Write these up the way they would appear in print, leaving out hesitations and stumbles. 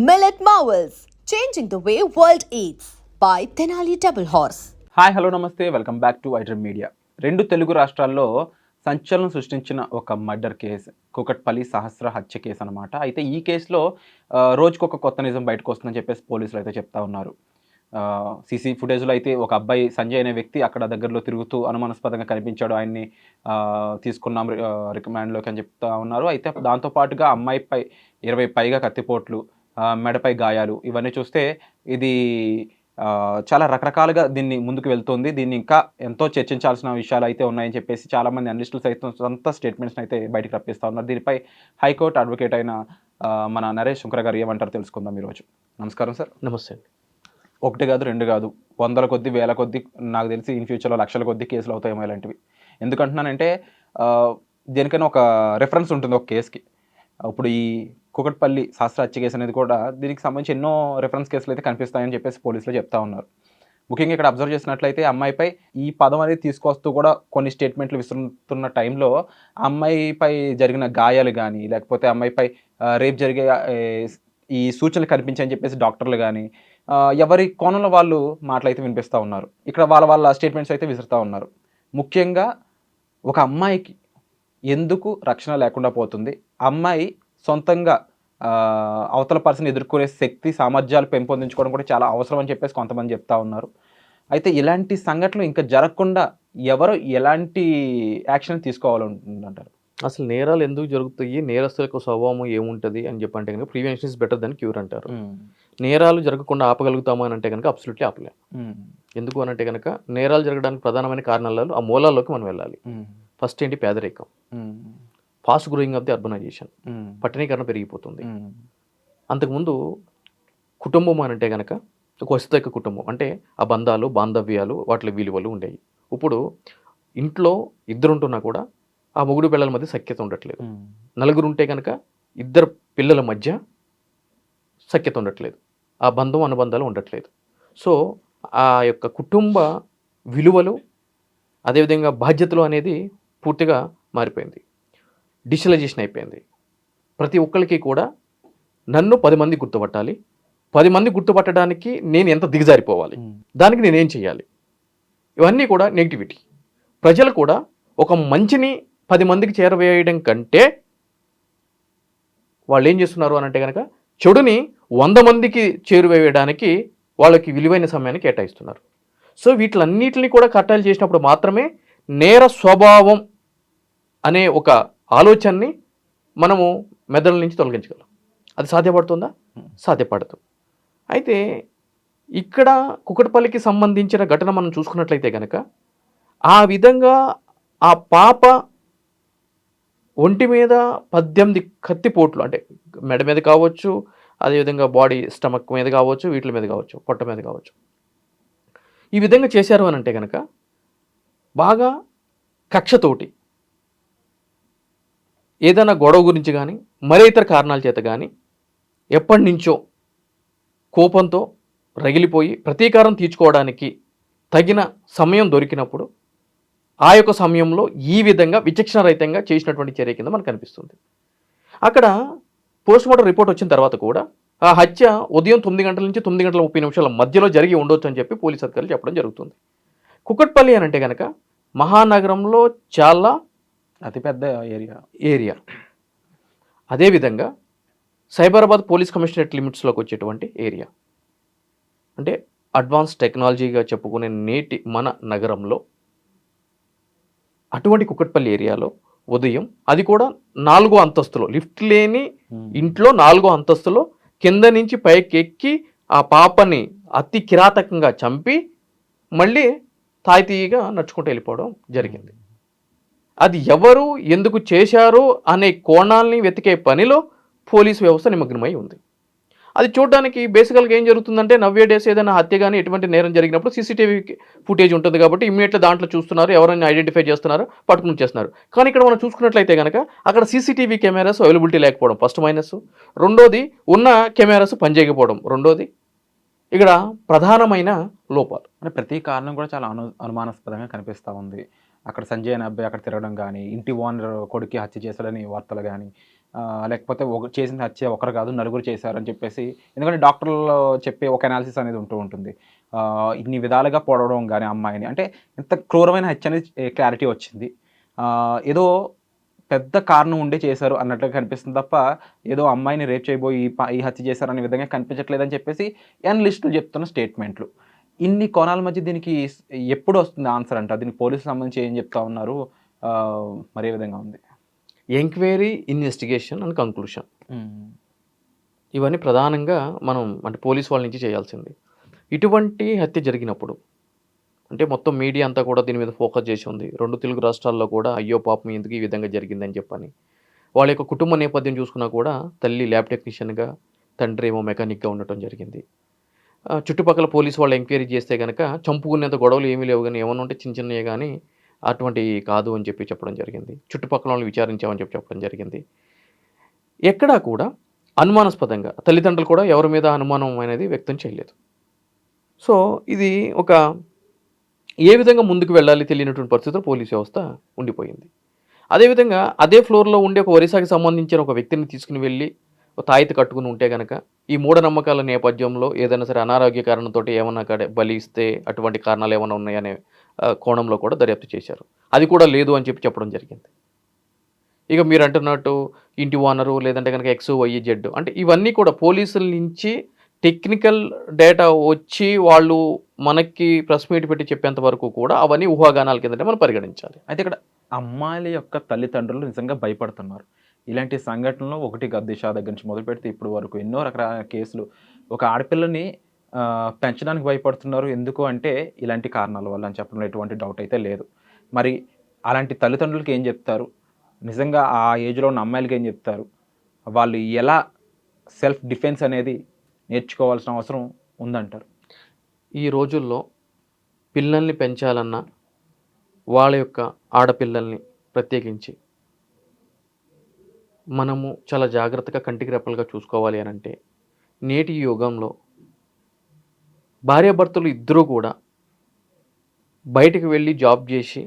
Millet Marvels, changing the way world eats by Tenali Double Horse. Hi hello నమస్తే welcome back to iDream media. రెండు తెలుగు రాష్ట్రాల్లో సంచలనం సృష్టించిన ఒక మర్డర్ కేసు, కూకట్పల్లి సహస్ర హత్య కేసు అనమాట. అయితే ఈ కేసులో రోజుకొక కొత్త నిజం బయటకు వస్తుందని చెప్పేసి పోలీసులు అయితే చెప్తా ఉన్నారు. సీసీ ఫుటేజ్లో అయితే ఒక అబ్బాయి సంజయ్ అనే వ్యక్తి అక్కడ దగ్గరలో తిరుగుతూ అనుమానాస్పదంగా కనిపించాడు, ఆయన్ని తీసుకున్నాం రికమాండ్లోకి అని చెప్తా ఉన్నారు. అయితే దాంతోపాటుగా అమ్మాయిపై 20 పైగా కత్తిపోట్లు, మెడపై గాయాలు, ఇవన్నీ చూస్తే ఇది చాలా రకరకాలుగా దీన్ని ముందుకు వెళ్తుంది. దీన్ని ఇంకా ఎంతో చర్చించాల్సిన విషయాలు అయితే ఉన్నాయని చెప్పేసి చాలామంది అనలిస్టులు సైతం సొంత స్టేట్మెంట్స్ని అయితే బయటకు రప్పిస్తూ ఉన్నారు. దీనిపై హైకోర్టు అడ్వకేట్ అయిన మన నరేష్ శుంకర గారు ఏమంటారు తెలుసుకుందాం ఈరోజు. నమస్కారం సార్. నమస్తే అండి. ఒకటి కాదు, రెండు కాదు, వందల కొద్ది, వేల కొద్ది, నాకు తెలిసి ఇన్ ఫ్యూచర్లో లక్షల కొద్ది కేసులు అవుతాయేమో ఇలాంటివి. ఎందుకంటున్నానంటే దేనికైనా ఒక రెఫరెన్స్ ఉంటుంది ఒక కేసుకి. ఇప్పుడు ఈ కూకట్పల్లి సహస్ర హత్య కేసు అనేది కూడా దీనికి సంబంధించి ఎన్నో రెఫరెన్స్ కేసులు అయితే కనిపిస్తాయని చెప్పేసి పోలీసులు చెప్తా ఉన్నారు. ముఖ్యంగా ఇక్కడ అబ్జర్వ్ చేసినట్లయితే అమ్మాయిపై ఈ పదం అనేది తీసుకొస్తూ కూడా కొన్ని స్టేట్మెంట్లు విసురుతున్న టైంలో అమ్మాయిపై జరిగిన గాయాలు కానీ, లేకపోతే అమ్మాయిపై రేప్ జరిగే ఈ సూచనలు కనిపించాయని చెప్పేసి డాక్టర్లు కానీ ఎవరి కోణంలో వాళ్ళు మాటలైతే వినిపిస్తూ ఉన్నారు. ఇక్కడ వాళ్ళ స్టేట్మెంట్స్ అయితే విసురుతూ ఉన్నారు. ముఖ్యంగా ఒక అమ్మాయికి ఎందుకు రక్షణ లేకుండా పోతుంది, అమ్మాయి సొంతంగా అవతల పర్సన్ ఎదుర్కొనే శక్తి సామర్థ్యాలు పెంపొందించుకోవడం కూడా చాలా అవసరం అని చెప్పేసి కొంతమంది చెప్తా ఉన్నారు. అయితే ఇలాంటి సంఘటనలు ఇంకా జరగకుండా ఎవరు ఎలాంటి యాక్షన్ తీసుకోవాలంటారు? అసలు నేరాలు ఎందుకు జరుగుతాయి, నేరస్తుల యొక్క స్వభావం ఏముంటుంది అని చెప్పంటే కనుక prevention is better than cure అంటారు. నేరాలు జరగకుండా ఆపగలుగుతామా అని అంటే కనుక అబ్సల్యూట్లీ ఆపలేం. ఎందుకు అని అంటే కనుక నేరాలు జరగడానికి ప్రధానమైన కారణాలు ఆ మూలాల్లోకి మనం వెళ్ళాలి. ఫస్ట్ ఏంటి? పేదరికం, fast growing of the urbanization, పట్టణీకరణ పెరిగిపోతుంది. అంతకుముందు కుటుంబం అని అంటే కనుక ఒక వసతిక కుటుంబం అంటే ఆ బంధాలు, బాంధవ్యాలు, వాటి విలువలు ఉండేవి. ఇప్పుడు ఇంట్లో ఇద్దరు ఉంటున్నా కూడా ఆ మొగుడు పిల్లల మధ్య సఖ్యత ఉండట్లేదు. నలుగురు ఉంటే కనుక ఇద్దరు పిల్లల మధ్య సఖ్యత ఉండట్లేదు, ఆ బంధం అనుబంధాలు ఉండట్లేదు. సో ఆ యొక్క కుటుంబ విలువలు, అదేవిధంగా బాధ్యతలు అనేది పూర్తిగా మారిపోయింది, డిజిటలైజేషన్ అయిపోయింది. ప్రతి ఒక్కరికి కూడా నన్ను 10 మంది గుర్తుపట్టాలి, 10 మంది గుర్తుపట్టడానికి నేను ఎంత దిగజారిపోవాలి, దానికి నేనేం చేయాలి, ఇవన్నీ కూడా నెగిటివిటీ. ప్రజలు కూడా ఒక మంచిని 10 మందికి చేరవేయడం కంటే వాళ్ళు ఏం చేస్తున్నారు అని అంటే కనుక చెడుని 100 మందికి చేరువేయడానికి వాళ్ళకి విలువైన సమయాన్ని కేటాయిస్తున్నారు. సో వీటిలన్నిటిని కూడా కట్టాలు చేసినప్పుడు మాత్రమే నేర స్వభావం అనే ఒక ఆలోచనని మనము మెదడుల నుంచి తొలగించగలం. అది సాధ్యపడుతుందా? సాధ్యపడదు. అయితే ఇక్కడ కూకట్పల్లికి సంబంధించిన ఘటన మనం చూసుకున్నట్లయితే కనుక ఆ విధంగా ఆ పాప ఒంటి మీద 18 కత్తిపోట్లు, అంటే మెడ మీద కావచ్చు, అదేవిధంగా బాడీ స్టమక్ మీద కావచ్చు, వీటి మీద కావచ్చు, పొట్ట మీద కావచ్చు, ఈ విధంగా చేశారు అని అంటే కనుక బాగా కక్షతోటి ఏదైనా గొడవ గురించి కానీ మరే ఇతర కారణాల చేత కానీ ఎప్పటి నుంచో కోపంతో రగిలిపోయి ప్రతీకారం తీర్చుకోవడానికి తగిన సమయం దొరికినప్పుడు ఆ యొక్క సమయంలో ఈ విధంగా విచక్షణ రహితంగా చేసినటువంటి చర్య కింద మనకు కనిపిస్తుంది. అక్కడ పోస్ట్మార్టం రిపోర్ట్ వచ్చిన తర్వాత కూడా ఆ హత్య ఉదయం 9 గంటల నుంచి 9 గంటల 30 నిమిషాల మధ్యలో జరిగి ఉండొచ్చు అని చెప్పి పోలీస్ అధికారులు చెప్పడం జరుగుతుంది. కూకట్పల్లి అని అంటే కనుక మహానగరంలో చాలా అతిపెద్ద ఏరియా. అదేవిధంగా సైబరాబాద్ పోలీస్ కమిషనరేట్ లిమిట్స్లోకి వచ్చేటువంటి ఏరియా. అంటే అడ్వాన్స్ టెక్నాలజీగా చెప్పుకునే నేటి మన నగరంలో అటువంటి కూకట్పల్లి ఏరియాలో ఉదయం, అది కూడా 4వ అంతస్తులో, లిఫ్ట్ లేని ఇంట్లో 4వ అంతస్తులో కింద నుంచి పైకి ఎక్కి ఆ పాపని అతి కిరాతకంగా చంపి మళ్ళీ తాయితీగా నడుచుకుంటూ వెళ్ళిపోవడం జరిగింది. అది ఎవరు ఎందుకు చేశారు అనే కోణాలని వెతికే పనిలో పోలీసు వ్యవస్థ నిమగ్నమై ఉంది. అది చూడడానికి బేసికల్గా ఏం జరుగుతుందంటే నవ్వే డేస్ ఏదైనా హత్య కానీ ఎటువంటి నేరం జరిగినప్పుడు సీసీటీవీ ఫుటేజ్ ఉంటుంది కాబట్టి ఇమ్మీడియట్గా దాంట్లో చూస్తున్నారు, ఎవరైనా ఐడెంటిఫై చేస్తున్నారు, పట్టుకుని చేస్తున్నారు. కానీ ఇక్కడ మనం చూసుకున్నట్లయితే కనుక అక్కడ సీసీటీవీ కెమెరాస్ అవైలబిలిటీ లేకపోవడం ఫస్ట్ మైనస్, రెండోది ఉన్న కెమెరాస్ పనిచేయకపోవడం రెండోది ఇక్కడ ప్రధానమైన లోపాలు. అంటే ప్రతి కారణం కూడా చాలా అనుమానాస్పదంగా కనిపిస్తూ ఉంది. అక్కడ సంజయ్ అనే అబ్బాయి అక్కడ తిరగడం కానీ, ఇంటి ఓనర్ కొడుకు హత్య చేశాడని వార్తలు కానీ, లేకపోతే చేసిన హత్య ఒకరు కాదు నలుగురు చేశారని చెప్పేసి, ఎందుకంటే డాక్టర్లు చెప్పే ఒక అనాలిసిస్ అనేది ఉంటూ ఉంటుంది. ఇన్ని విధాలుగా పొడవడం గానీ అమ్మాయిని, అంటే ఇంత క్రూరమైన హత్య అనేది క్లారిటీ వచ్చింది. ఏదో పెద్ద కారణం ఉండే చేశారు అన్నట్టుగా కనిపిస్తుంది తప్ప, ఏదో అమ్మాయిని రేప్ చేయబోయి ఈ హత్య చేశారనే విధంగా కనిపించట్లేదని చెప్పేసి అనలిస్టులు చెప్తున్న స్టేట్మెంట్లు. ఇన్ని కోణాల మధ్య దీనికి ఎప్పుడు వస్తుంది ఆన్సర్ అంట? దీనికి పోలీసులకు సంబంధించి ఏం చెప్తా ఉన్నారు? మరి ఏ విధంగా ఉంది? ఎంక్వైరీ, ఇన్వెస్టిగేషన్ అండ్ కంక్లూషన్ హ్మ్. ఇవన్నీ ప్రధానంగా మనం అంటే పోలీస్ వాళ్ళ నుంచి చేయాల్సింది. ఇటువంటి హత్య జరిగినప్పుడు అంటే మొత్తం మీడియా అంతా కూడా దీని మీద ఫోకస్ చేసి ఉంది. 2 తెలుగు రాష్ట్రాల్లో కూడా అయ్యో పాపం ఎందుకు ఈ విధంగా జరిగిందని చెప్పని. వాళ్ళ యొక్క కుటుంబ నేపథ్యం చూసుకున్నా కూడా తల్లి ల్యాబ్ టెక్నీషియన్‌గా, తండ్రి ఏమో మెకానిక్‌గా ఉండటం జరిగింది. చుట్టుపక్కల పోలీసు వాళ్ళు ఎంక్వైరీ చేస్తే గనక చంపుకునేంత గొడవలు ఏమీ లేవు గానీ ఏమన్నా ఉంటే చిన్న చిన్నయే గానీ అటువంటివి కాదు అని చెప్పి చెప్పడం జరిగింది. చుట్టుపక్కల వాళ్ళని విచారించామని చెప్పడం జరిగింది. ఎక్కడా కూడా అనుమానాస్పదంగా తల్లిదండ్రులు కూడా ఎవరి మీద అనుమానం అనేది వ్యక్తం చేయలేదు. సో, ఇది ఒక ఏ విధంగా ముందుకు వెళ్ళాలి తెలియనటువంటి పరిస్థితిలో పోలీస్ వ్యవస్థ ఉండిపోయింది. అదేవిధంగా అదే ఫ్లోర్‌లో ఉండే ఒక ఒరిస్సాకి సంబంధించిన ఒక వ్యక్తిని తీసుకొని వెళ్లి ఒక తాయెత్తు కట్టుకొని ఉంటే గనక ఈ మూఢనమ్మకాల నేపథ్యంలో ఏదైనా సరే అనారోగ్య కారణంతోటి ఏమన్నా బలి ఇస్తే అటువంటి కారణాలు ఏమన్నా ఉన్నాయనే కోణంలో కూడా దర్యాప్తు చేశారు. అది కూడా లేదు అని చెప్పడం జరిగింది. ఇక మీరు అంటున్నట్టు ఇంటి ఓనరు లేదంటే గనక ఎక్స్, వై, జెడ్ అంటే ఇవన్నీ కూడా పోలీసుల నుంచి టెక్నికల్ డేటా వచ్చి వాళ్ళు మనకి ప్రెస్ మీట్ పెట్టి చెప్పేంత వరకు కూడా అవన్నీ ఊహాగానాల కిందటే మనం పరిగణించాలి. అయితే ఇక్కడ అమ్మాయిల యొక్క తల్లిదండ్రులు నిజంగా భయపడుతున్నారు. ఇలాంటి సంఘటనలు ఒకటి దిశ దగ్గర నుంచి మొదలుపెడితే ఇప్పుడు వరకు ఎన్నో రకరకాల కేసులు. ఒక ఆడపిల్లని పెంచడానికి భయపడుతున్నారు. ఎందుకు అంటే ఇలాంటి కారణాల వల్ల అని చెప్పడంలో ఎటువంటి డౌట్ అయితే లేదు. మరి అలాంటి తల్లిదండ్రులకి ఏం చెప్తారు? నిజంగా ఆ ఏజ్‌లో ఉన్న అమ్మాయిలకి ఏం చెప్తారు? వాళ్ళు ఎలా సెల్ఫ్ డిఫెన్స్ అనేది నేర్చుకోవాల్సిన అవసరం ఉందంటారు? ఈ రోజుల్లో పిల్లల్ని పెంచాలన్నా వాళ్ళ యొక్క ఆడపిల్లల్ని ప్రత్యేకించి మనము చాలా జాగ్రత్తగా కంటికి రెప్పలుగా చూసుకోవాలి అని అంటే నేటి యుగంలో భార్యాభర్తలు ఇద్దరూ కూడా బయటికి వెళ్ళి జాబ్ చేసి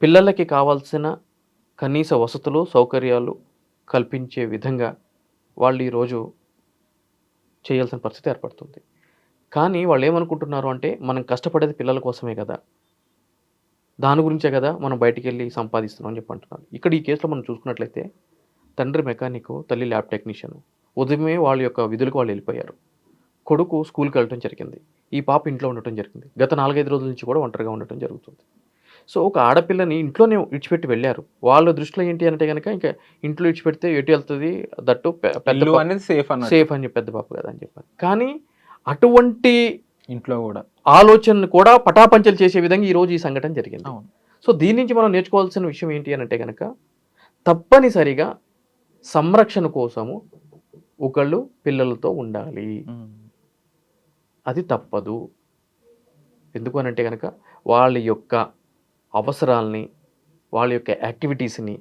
పిల్లలకి కావాల్సిన కనీస వసతులు సౌకర్యాలు కల్పించే విధంగా వాళ్ళు ఈరోజు చేయాల్సిన పరిస్థితి ఏర్పడుతుంది. కానీ వాళ్ళు ఏమనుకుంటున్నారు అంటే మనం కష్టపడేది పిల్లల కోసమే కదా, దాని గురించే కదా మనం బయటికి వెళ్ళి సంపాదిస్తున్నాం అని చెప్పి అంటున్నారు. ఇక్కడ ఈ కేసులో మనం చూసుకున్నట్లయితే తండ్రి మెకానిక్, తల్లి ల్యాబ్ టెక్నీషియన్. ఉదయమే వాళ్ళ యొక్క విధులకు వాళ్ళు వెళ్ళిపోయారు. కొడుకు స్కూల్కి వెళ్ళటం జరిగింది. ఈ పాప ఇంట్లో ఉండటం జరిగింది. గత 4-5 రోజుల నుంచి కూడా ఒంటరిగా ఉండటం జరుగుతుంది. సో, ఒక ఆడపిల్లని ఇంట్లోనే విడిచిపెట్టి వెళ్ళారు. వాళ్ళ దృష్టిలో ఏంటి అంటే గనక ఇంకా ఇంట్లో విడిచిపెడితే ఎటు వెళ్తుంది, దట్టు ఇల్లు అనేది సేఫ్ అన్నట్టు. సేఫ్ అని చెప్పి పెద్ద పాప కదా అని చెప్పారు. కానీ అటువంటి ఇంట్లో కూడా ఆలోచనను కూడా పటాపంచలు చేసే విధంగా ఈరోజు ఈ సంఘటన జరిగింది. అవును. సో, దీని నుంచి మనం నేర్చుకోవాల్సిన విషయం ఏంటి అని అంటే గనక తప్పనిసరిగా సంరక్షణ కోసము ఒకళ్ళు పిల్లలతో ఉండాలి. అది తప్పదు. ఎందుకు అనంటే గనక వాళ్ళ యొక్క అవసరాల్ని, వాళ్ళ యొక్క యాక్టివిటీస్‌ని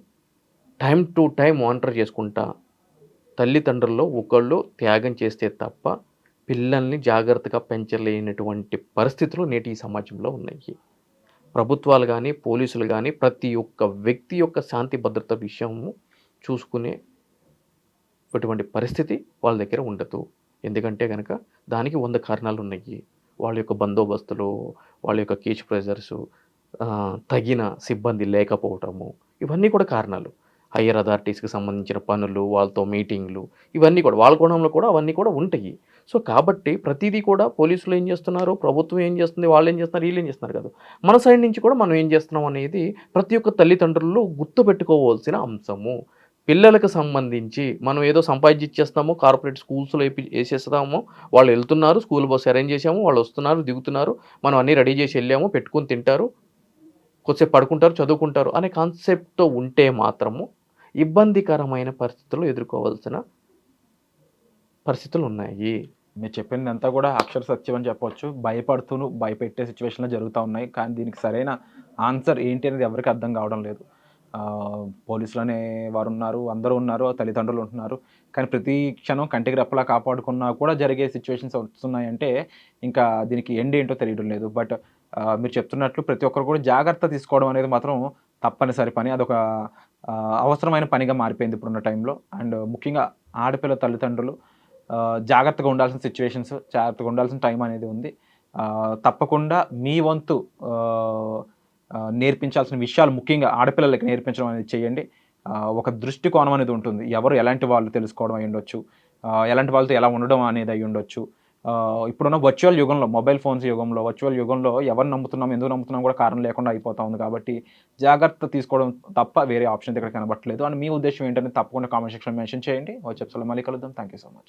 టైమ్ టు టైమ్ మానిటర్ చేసుకుంటా తల్లిదండ్రుల్లో ఒకళ్ళు త్యాగం చేస్తే తప్ప పిల్లల్ని జాగ్రత్తగా పెంచలేనటువంటి పరిస్థితులు నేటి ఈ సమాజంలో ఉన్నాయి. ప్రభుత్వాలు కానీ, పోలీసులు కానీ ప్రతి ఒక్క వ్యక్తి యొక్క శాంతి భద్రత విషయము చూసుకునే అటువంటి పరిస్థితి వాళ్ళ దగ్గర ఉండదు. ఎందుకంటే గనక దానికి 100 కారణాలు ఉన్నాయి. వాళ్ళ యొక్క బందోబస్తులు, వాళ్ళ యొక్క కేజ్ ప్రెజర్సు, తగిన సిబ్బంది లేకపోవటము, ఇవన్నీ కూడా కారణాలు. హయ్యర్ అథారిటీస్‌కి సంబంధించిన పనులు, వాళ్ళతో మీటింగ్‌లు, ఇవన్నీ కూడా వాళ్ళ కోణంలో కూడా అవన్నీ కూడా ఉంటాయి. సో, కాబట్టి ప్రతీదీ కూడా పోలీసులు ఏం చేస్తున్నారు, ప్రభుత్వం ఏం చేస్తుంది, వాళ్ళు ఏం చేస్తున్నారు, వీళ్ళు ఏం చేస్తున్నారు కాదు. మన సైడ్ నుంచి కూడా మనం ఏం చేస్తున్నాం అనేది ప్రతి ఒక్క తల్లిదండ్రులు గుర్తుపెట్టుకోవాల్సిన అంశము. పిల్లలకు సంబంధించి మనం ఏదో సంపాదించి ఇచ్చేస్తాము, కార్పొరేట్ స్కూల్స్‌లో ఏసేస్తాము, వాళ్ళు వెళ్తున్నారు, స్కూల్ బస్ అరేంజ్ చేసాము, వాళ్ళు వస్తున్నారు, దిగుతున్నారు, మనం అన్నీ రెడీ చేసి వెళ్ళాము, పెట్టుకొని తింటారు, కొద్దిసేపు పడుకుంటారు, చదువుకుంటారు అనే కాన్సెప్ట్‌తో ఉంటే మాత్రము ఇబ్బందికరమైన పరిస్థితులు ఎదుర్కోవాల్సిన పరిస్థితులు ఉన్నాయి. మీరు చెప్పిందంతా కూడా అక్షర సత్యం అని చెప్పొచ్చు. భయపడుతూను భయపెట్టే సిచ్యువేషన్‌లో జరుగుతా ఉన్నాయి. కానీ దీనికి సరైన ఆన్సర్ ఏంటి అనేది ఎవరికీ అర్థం కావడం లేదు. పోలీసులు అనే వారు ఉన్నారు, అందరూ ఉన్నారు, తల్లిదండ్రులు ఉంటున్నారు. కానీ ప్రతి క్షణం కంటికి రెప్పలా కాపాడుకున్నా కూడా జరిగే సిచ్యువేషన్స్ వస్తున్నాయంటే ఇంకా దీనికి ఎండ్ ఏంటో తెలియడం లేదు. బట్ మీరు చెప్తున్నట్లు ప్రతి ఒక్కరు కూడా జాగ్రత్త తీసుకోవడం అనేది మాత్రం తప్పనిసరి పని. అదొక అవసరమైన పనిగా మారిపోయింది ఇప్పుడున్న టైంలో. అండ్ ముఖ్యంగా ఆడపిల్ల తల్లిదండ్రులు జాగ్రత్తగా ఉండాల్సిన సిచ్యువేషన్స్, జాగ్రత్తగా ఉండాల్సిన టైం అనేది ఉంది. తప్పకుండా మీ వంతు నేర్పించాల్సిన విషయాలు ముఖ్యంగా ఆడపిల్లలకి నేర్పించడం అనేది చేయండి. ఒక దృష్టికోణం అనేది ఉంటుంది. ఎవరు ఎలాంటి వాళ్ళు తెలుసుకోవడం అయ్యుండొచ్చు. ఎలాంటి వాళ్ళతో ఎలా ఉండడం అనేది అయ్యుండొచ్చు. ఇప్పుడున్న వర్చువల్ యుగంలో, మొబైల్ ఫోన్స్ యుగంలో, వర్చువల్ యుగంలో ఎవరిని నమ్ముతున్నాం, ఎందుకు నమ్ముతున్నాం కూడా కారణం లేకుండా అయిపోతా ఉంది. కాబట్టి జాగ్రత్త తీసుకోవడం తప్ప వేరే ఆప్షన్ అయితే ఇక్కడ కనబడట్లేదు. అండ్ మీ ఉద్దేశ్యం ఏంటని తప్పకుండా కామెంట్ సెక్షన్‌లో మెన్షన్ చేయండి. వచ్చే ఎపిసోడ్‌లో మళ్ళీ కలుద్దాం. Thank you so much.